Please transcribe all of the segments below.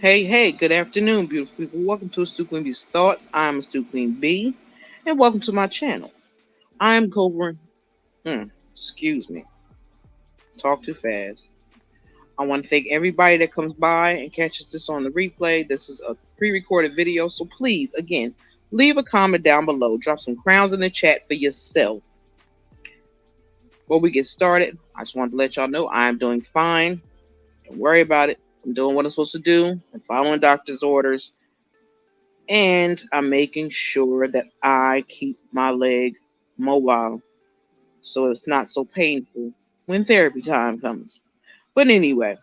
Hey, hey, good afternoon, beautiful people. Welcome to Stu Queen B's Thoughts. I'm Stu Queen B, and welcome to my channel. I'm covering, excuse me, talk too fast. I want to thank everybody that comes by and catches this on the replay. This is a pre recorded video, so please, again, leave a comment down below. Drop some crowns in the chat for yourself. Before we get started, I just wanted to let y'all know I'm doing fine. Don't worry about it. I'm doing what I'm supposed to do. I'm following doctor's orders. And I'm making sure that I keep my leg mobile so it's not so painful when therapy time comes. But anyway,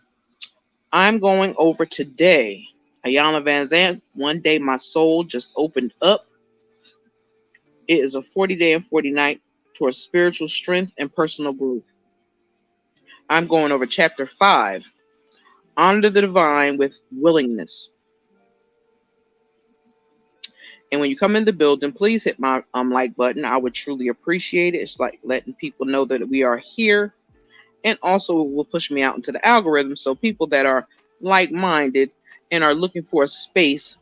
I'm going over today. Ayana Van Zant, One Day My Soul just opened up. It is a 40-day and 40 night towards spiritual strength and personal growth. I'm going over chapter 5, Honor the Divine with Willingness. And when you come in the building, please hit my like button. I would truly appreciate it. It's like letting people know that we are here. And also it will push me out into the algorithm. So people that are like-minded and are looking for a space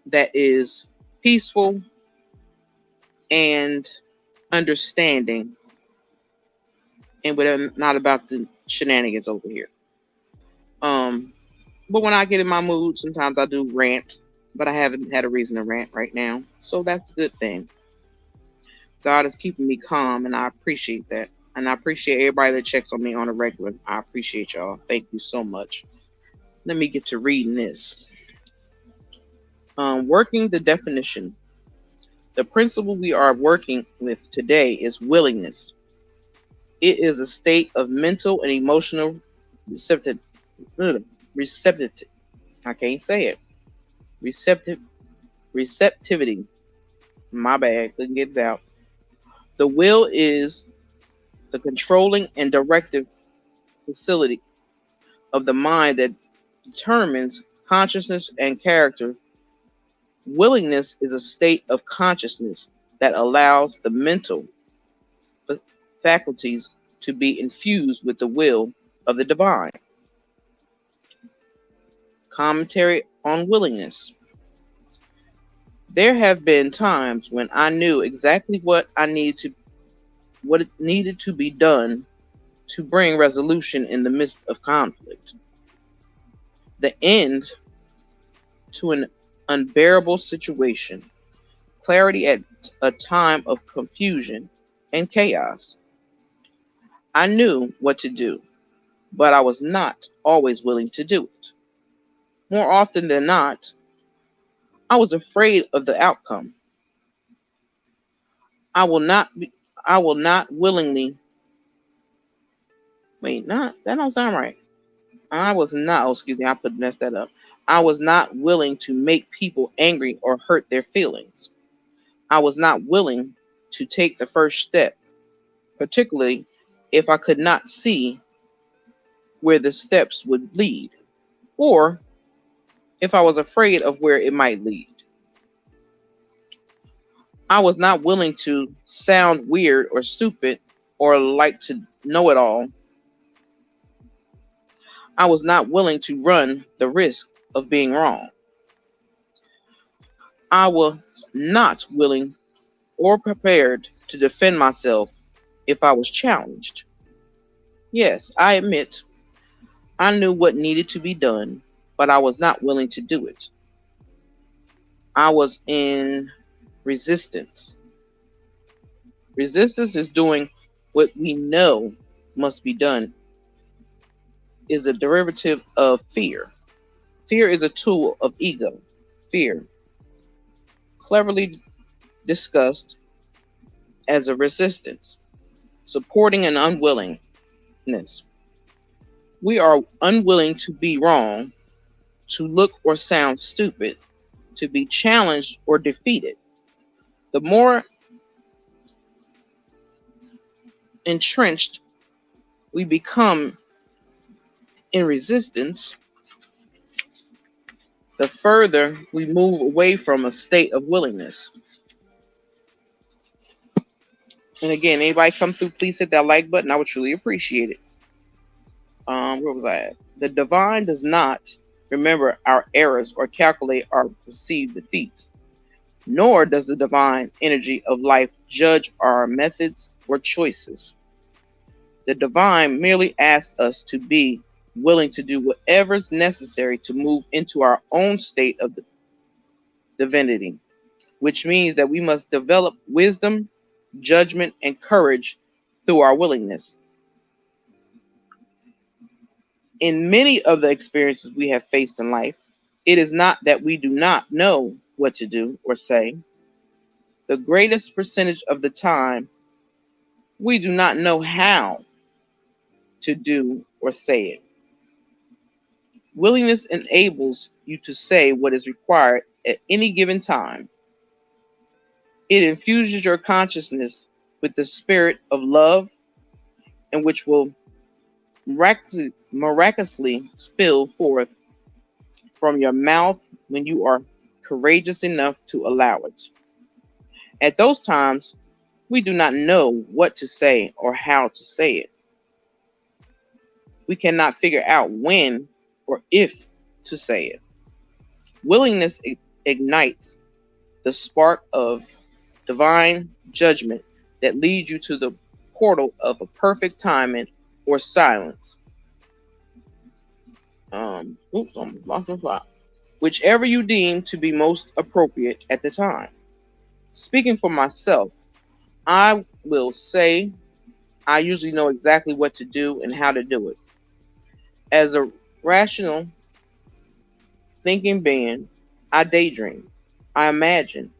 that is peaceful and understanding and with not about the shenanigans over here. But when I get in my mood, sometimes I do rant, but I haven't had a reason to rant right now. So that's a good thing. God is keeping me calm, and I appreciate that. And I appreciate everybody that checks on me on a regular. I appreciate y'all. Thank you so much. Let me get to reading this. Working the definition. The principle we are working with today is willingness. It is a state of mental and emotional receptivity. I can't say it. Receptivity. My bad. Couldn't get it out. The will is the controlling and directive facility of the mind that determines consciousness and character. Willingness is a state of consciousness that allows the mental faculties to be infused with the will of the divine. Commentary on willingness. There have been times when I knew exactly what needed to be done to bring resolution in the midst of conflict. The end to an unbearable situation. Clarity at a time of confusion and chaos. I knew what to do, but I was not always willing to do it. More often than not, I was afraid of the outcome. I will not willingly that don't sound right. I was not, oh, excuse me, messed that up. I was not willing to make people angry or hurt their feelings. I was not willing to take the first step, particularly if I could not see where the steps would lead, or if I was afraid of where it might lead. I was not willing to sound weird or stupid or like to know it all. I was not willing to run the risk of being wrong. I was not willing or prepared to defend myself if I was challenged. Yes, I admit I knew what needed to be done, but I was not willing to do it. I was in resistance. Resistance is doing what we know must be done, is a derivative of fear. Fear is a tool of ego. Fear, cleverly discussed as a resistance, supporting an unwillingness. We are unwilling to be wrong, to look or sound stupid, to be challenged or defeated. The more entrenched we become in resistance, the further we move away from a state of willingness. And again, anybody come through, please hit that like button. I would truly appreciate it. Where was I at? The divine does not remember our errors or calculate our perceived defeats. Nor does the divine energy of life judge our methods or choices. The divine merely asks us to be willing to do whatever is necessary to move into our own state of divinity, which means that we must develop wisdom, judgment, and courage through our willingness. In many of the experiences we have faced in life, it is not that we do not know what to do or say. The greatest percentage of the time, we do not know how to do or say it. Willingness enables you to say what is required at any given time. It infuses your consciousness with the spirit of love, and which will miraculously spill forth from your mouth when you are courageous enough to allow it. At those times, we do not know what to say or how to say it. We cannot figure out when or if to say it. Willingness ignites the spark of divine judgment that leads you to the portal of a perfect timing or silence. Whichever you deem to be most appropriate at the time. Speaking for myself, I will say I usually know exactly what to do and how to do it. As a rational thinking being, I daydream. I imagine.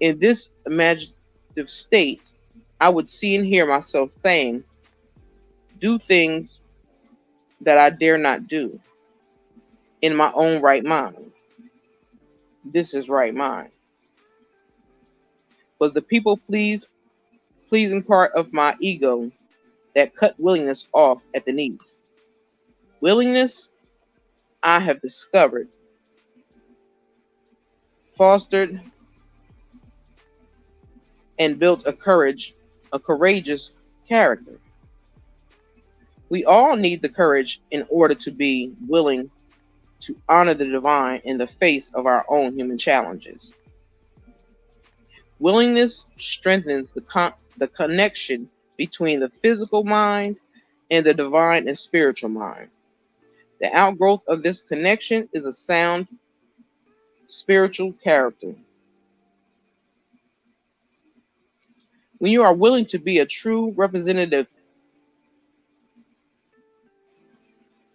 In this imaginative state, I would see and hear myself saying, do things that I dare not do in my own right mind. This is right mind. Was the people pleasing part of my ego that cut willingness off at the knees. Willingness, I have discovered, fostered, and built a courageous character. We all need the courage in order to be willing to honor the divine in the face of our own human challenges. Willingness strengthens the connection between the physical mind and the divine and spiritual mind. The outgrowth of this connection is a sound spiritual character. When you are willing to be a true representative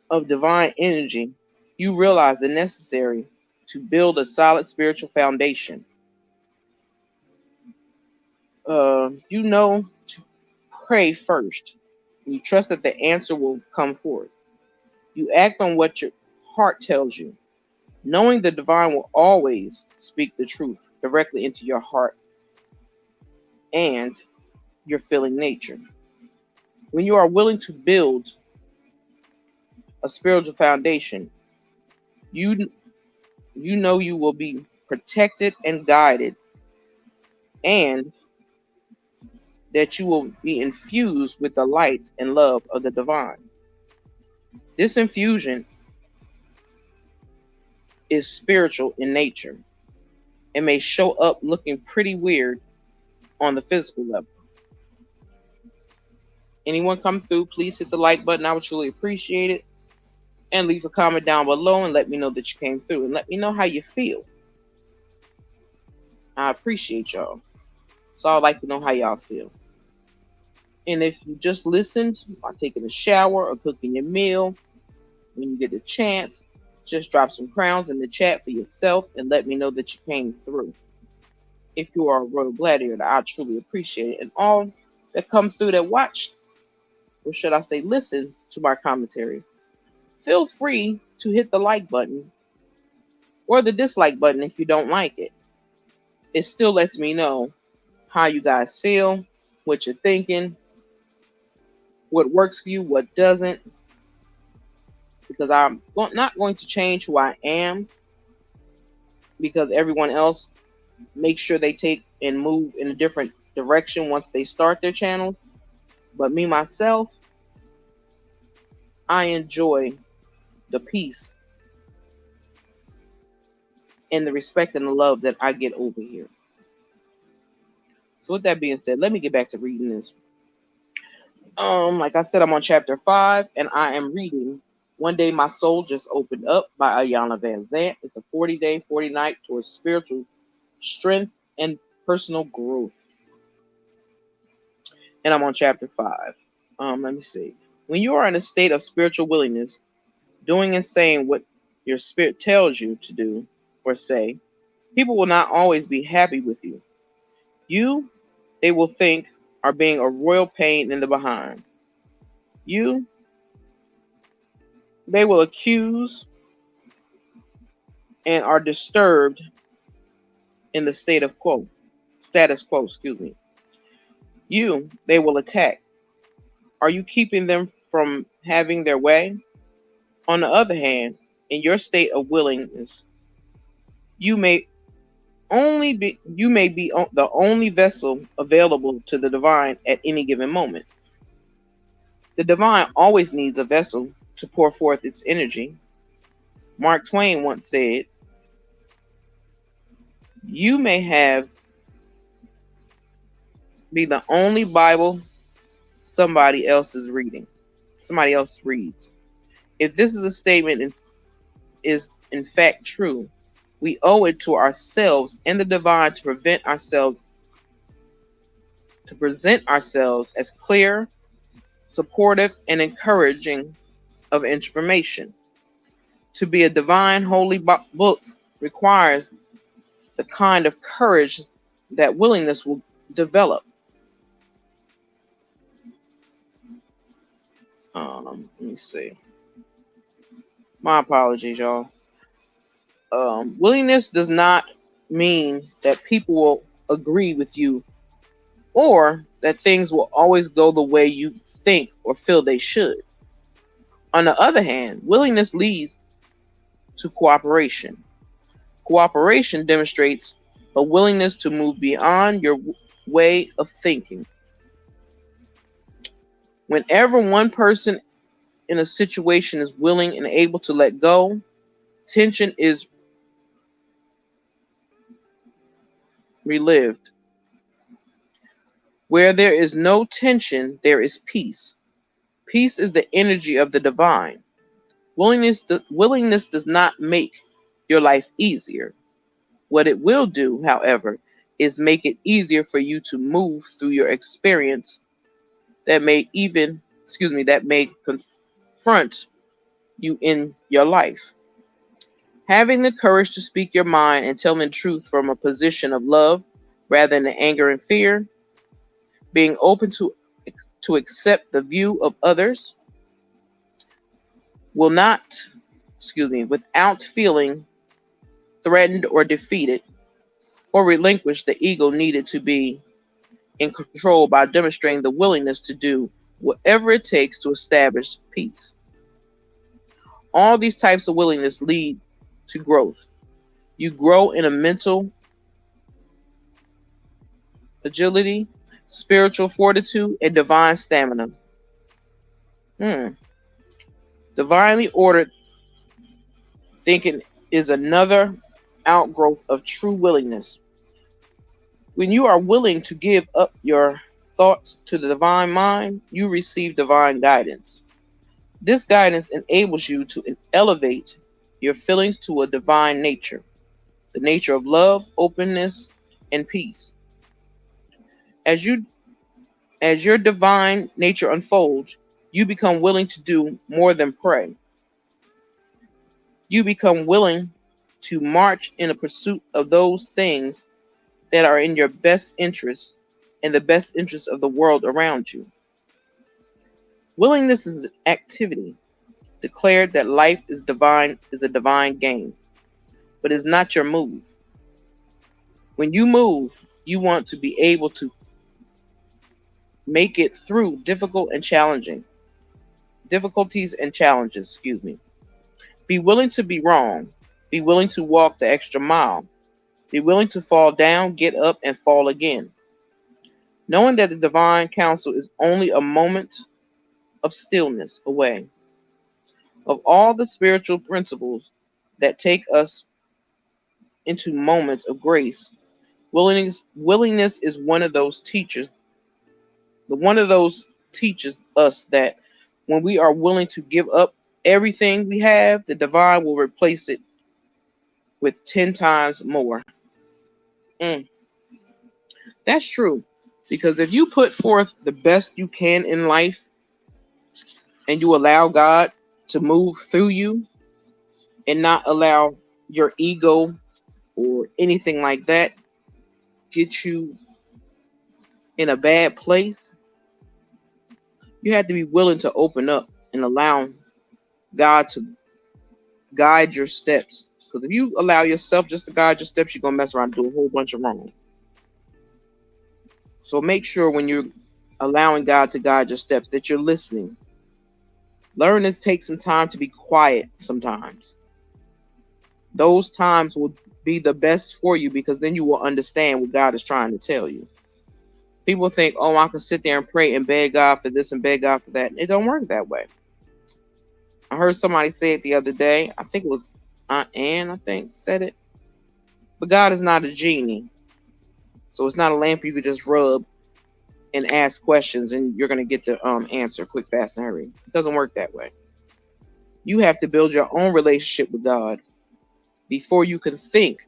of divine energy, you realize the necessary to build a solid spiritual foundation. You know to pray first. You trust that the answer will come forth. You act on what your heart tells you, knowing the divine will always speak the truth directly into your heart and your feeling nature. When you are willing to build a spiritual foundation, you know you will be protected and guided, and that you will be infused with the light and love of the divine. This infusion is spiritual in nature and may show up looking pretty weird on the physical level. Anyone come through, please hit the like button. I would truly appreciate it. And leave a comment down below and let me know that you came through. And let me know how you feel. I appreciate y'all. So I'd like to know how y'all feel. And if you just listened while taking a shower or cooking your meal, when you get a chance, just drop some crowns in the chat for yourself and let me know that you came through. If you are a Royal Gladiator, I truly appreciate it. And all that come through that watched, or should I say listen to my commentary, feel free to hit the like button or the dislike button if you don't like it. It still lets me know how you guys feel, what you're thinking, what works for you, what doesn't. Because I'm not going to change who I am because everyone else makes sure they take and move in a different direction once they start their channels. But me, myself, I enjoy the peace and the respect and the love that I get over here. So with that being said, let me get back to reading this. Like I said, I'm on chapter 5, and I am reading One Day My Soul Just Opened Up by Ayana Van Zant. It's a 40-day, 40-night towards spiritual strength and personal growth. And I'm on chapter 5. Let me see. When you are in a state of spiritual willingness, doing and saying what your spirit tells you to do or say, people will not always be happy with you. You, they will think, are being a royal pain in the behind. You, they will accuse and are disturbed in the status quo, excuse me. You, they will attack. Are you keeping them from having their way? On the other hand, in your state of willingness, you may be the only vessel available to the divine at any given moment. The divine always needs a vessel to pour forth its energy. Mark Twain once said, "You may be the only Bible somebody else reads." If this is a statement is in fact true, we owe it to ourselves and the divine to present ourselves as clear, supportive, and encouraging of information. To be a divine holy book requires the kind of courage that willingness will develop. Let me see. My apologies, y'all. Willingness does not mean that people will agree with you or that things will always go the way you think or feel they should. On the other hand, willingness leads to cooperation. Cooperation demonstrates a willingness to move beyond your way of thinking. Whenever one person in a situation is willing and able to let go, tension is relieved. Where there is no tension, there is peace. Peace is the energy of the divine. Willingness does not make your life easier. What it will do, however, is make it easier for you to move through your experience that may confront you in your life. Having the courage to speak your mind and tell the truth from a position of love rather than anger and fear, being open to accept the view of others, without feeling threatened or defeated, or relinquish the ego needed to be in control by demonstrating the willingness to do whatever it takes to establish peace. All these types of willingness lead to growth. You grow in a mental agility, spiritual fortitude, and divine stamina. Divinely ordered thinking is another outgrowth of true willingness. When you are willing to give up your thoughts to the divine mind, you receive divine guidance. This guidance enables you to elevate your feelings to a divine nature, the nature of love, openness, and peace. As your divine nature unfolds, you become willing to do more than pray. You become willing to march in a pursuit of those things that are in your best interest and the best interest of the world around you. Willingness is activity, declared that life is a divine game, but is not your move. When you move, you want to be able to make it through difficulties and challenges, Be willing to be wrong. Be willing to walk the extra mile. Be willing to fall down, get up, and fall again. Knowing that the divine counsel is only a moment of stillness away. Of all the spiritual principles that take us into moments of grace. Willingness is one of those teachers. The one of those teaches us that when we are willing to give up everything we have, the divine will replace it with 10 times more. Mm, that's true. Because if you put forth the best you can in life and you allow God to move through you and not allow your ego or anything like that get you in a bad place, you have to be willing to open up and allow God to guide your steps. Because if you allow yourself just to guide your steps, you're going to mess around and do a whole bunch of wrong. So make sure when you're allowing God to guide your steps that you're listening. Learn to take some time to be quiet sometimes. Those times will be the best for you because then you will understand what God is trying to tell you. People think, oh, I can sit there and pray and beg God for this and beg God for that. It don't work that way. I heard somebody say it the other day. I think it was Aunt Ann, I think, said it. But God is not a genie. So it's not a lamp you could just rub and ask questions and you're going to get the answer quick, fast, and hurry. It doesn't work that way. You have to build your own relationship with God before you can think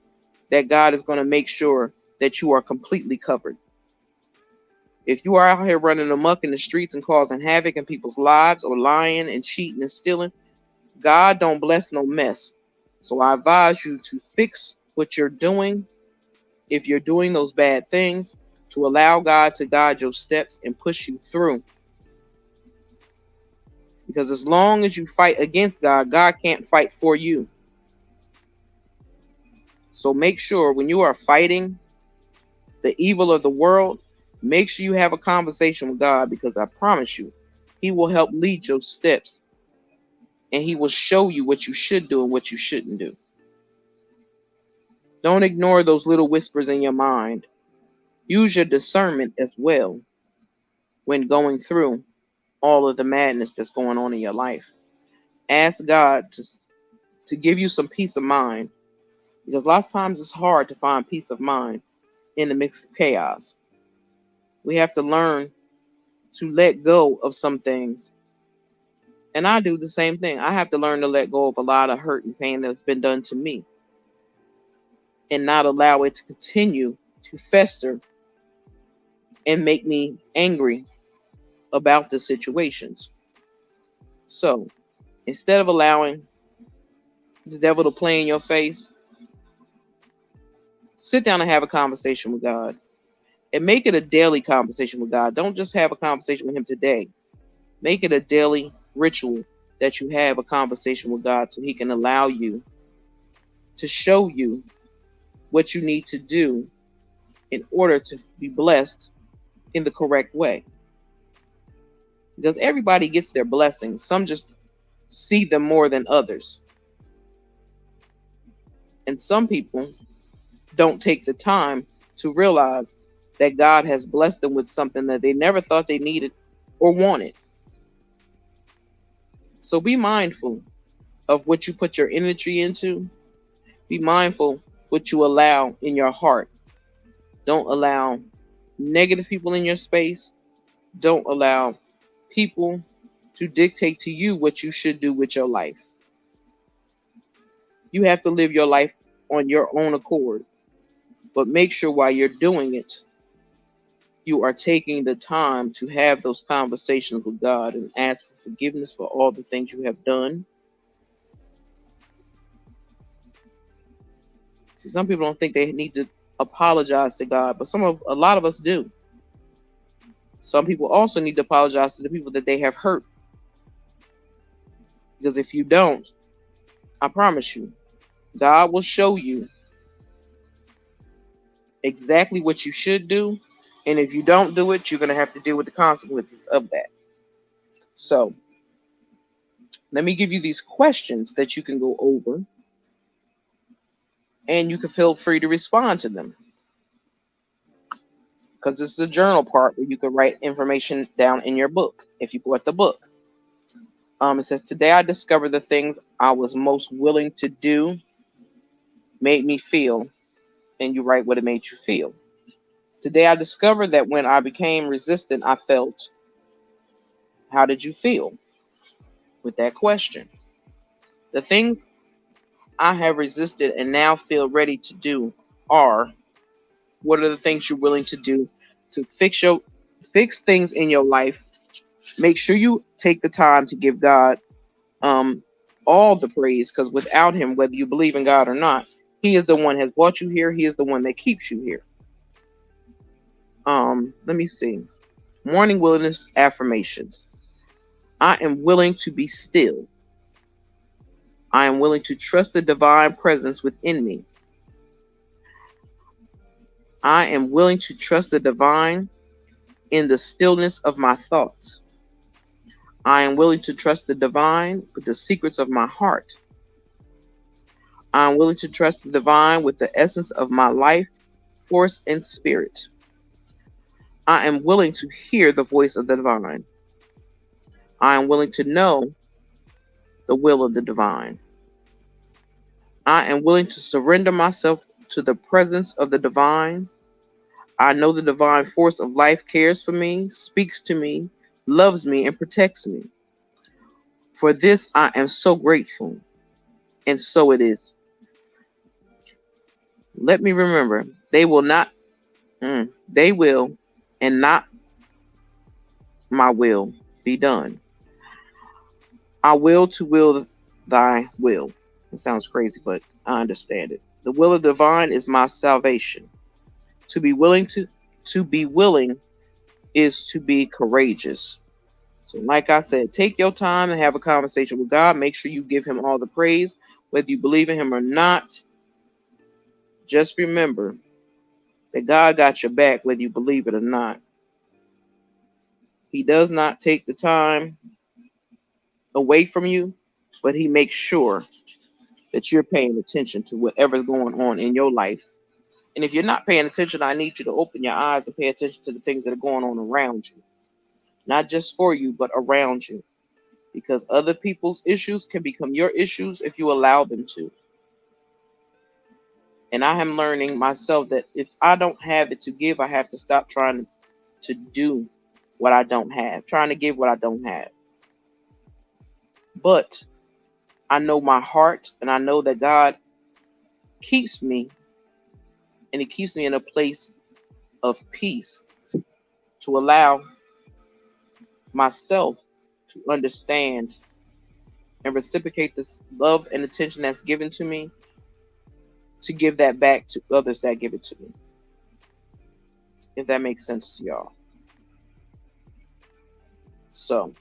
that God is going to make sure that you are completely covered. If you are out here running amok in the streets and causing havoc in people's lives or lying and cheating and stealing, God don't bless no mess. So I advise you to fix what you're doing if you're doing those bad things, to allow God to guide your steps and push you through. Because as long as you fight against God, God can't fight for you. So make sure when you are fighting the evil of the world, make sure you have a conversation with God, because I promise you, He will help lead your steps and He will show you what you should do and what you shouldn't do. Don't ignore those little whispers in your mind. Use your discernment as well when going through all of the madness that's going on in your life. Ask God to give you some peace of mind, because lots of times it's hard to find peace of mind in the midst of chaos. We have to learn to let go of some things. And I do the same thing. I have to learn to let go of a lot of hurt and pain that's been done to me and not allow it to continue to fester and make me angry about the situations. So instead of allowing the devil to play in your face, sit down and have a conversation with God and make it a daily conversation with God. Don't just have a conversation with Him today. Make it a daily ritual that you have a conversation with God so He can allow you to show you what you need to do in order to be blessed in the correct way. Because everybody gets their blessings. Some just see them more than others. And some people don't take the time to realize that God has blessed them with something that they never thought they needed or wanted. So be mindful of what you put your energy into. Be mindful what you allow in your heart. Don't allow negative people in your space. Don't allow people to dictate to you what you should do with your life. You have to live your life on your own accord. But make sure while you're doing it, you are taking the time to have those conversations with God and ask for forgiveness for all the things you have done. See, some people don't think they need to apologize to God, but a lot of us do. Some people also need to apologize to the people that they have hurt. Because if you don't, I promise you, God will show you exactly what you should do. And if you don't do it, you're going to have to deal with the consequences of that. So, let me give you these questions that you can go over. And you can feel free to respond to them. Because this is the journal part where you can write information down in your book, if you bought the book. It says, today I discovered the things I was most willing to do made me feel, and you write what it made you feel. Today I discovered that when I became resistant, I felt. How did you feel with that question? The things I have resisted and now feel ready to do are, what are the things you're willing to do to fix things in your life? Make sure you take the time to give God um all the praise, because without him, whether you believe in God or not, he is the one has brought you here. He is the one that keeps you here. Let me see. Morning willingness affirmations. I am willing to be still. I am willing to trust the divine presence within me. I am willing to trust the divine in the stillness of my thoughts. I am willing to trust the divine with the secrets of my heart. I am willing to trust the divine with the essence of my life, force, and spirit. I am willing to hear the voice of the divine. I am willing to know the will of the divine. I am willing to surrender myself to the presence of the divine. I know the divine force of life cares for me, speaks to me, loves me, and protects me. For this, I am so grateful, and so it is. Let me remember, they will not, they will, and not my will be done. I will to will thy will. It sounds crazy, but I understand it. The will of divine is my salvation. To be willing to be willing is to be courageous. So, like I said, take your time and have a conversation with God. Make sure you give him all the praise, whether you believe in him or not. Just remember that God got your back, whether you believe it or not. He does not take the time away from you, but he makes sure that you're paying attention to whatever's going on in your life. And if you're not paying attention, I need you to open your eyes and pay attention to the things that are going on around you. Not just for you, but around you. Because other people's issues can become your issues if you allow them to. And I am learning myself that if I don't have it to give, I have to stop trying to do what I don't have, trying to give what I don't have. But I know my heart, and I know that God keeps me, and he keeps me in a place of peace to allow myself to understand and reciprocate this love and attention that's given to me, to give that back to others that give it to me. If that makes sense to y'all. So,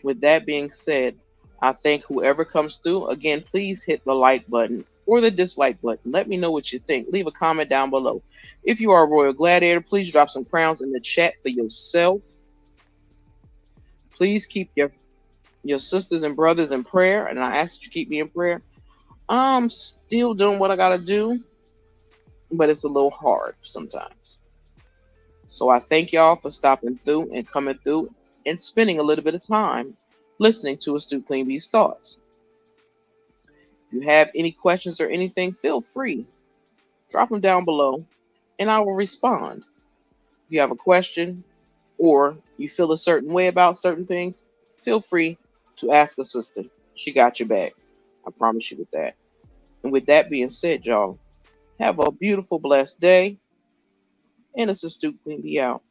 with that being said, I thank whoever comes through. Again, please hit the like button or the dislike button. Let me know what you think. Leave a comment down below. If you are a Royal Gladiator, please drop some crowns in the chat for yourself. Please keep your sisters and brothers in prayer, and I ask that you keep me in prayer. I'm still doing what I gotta do, but it's a little hard sometimes. So I thank y'all for stopping through and coming through and spending a little bit of time listening to Astute Queen Bee's thoughts. If you have any questions or anything, feel free. Drop them down below and I will respond. If you have a question or you feel a certain way about certain things, feel free to ask a sister. She got your back. I promise you with that. And with that being said, y'all, have a beautiful, blessed day. And it's Astute Queen Bee out.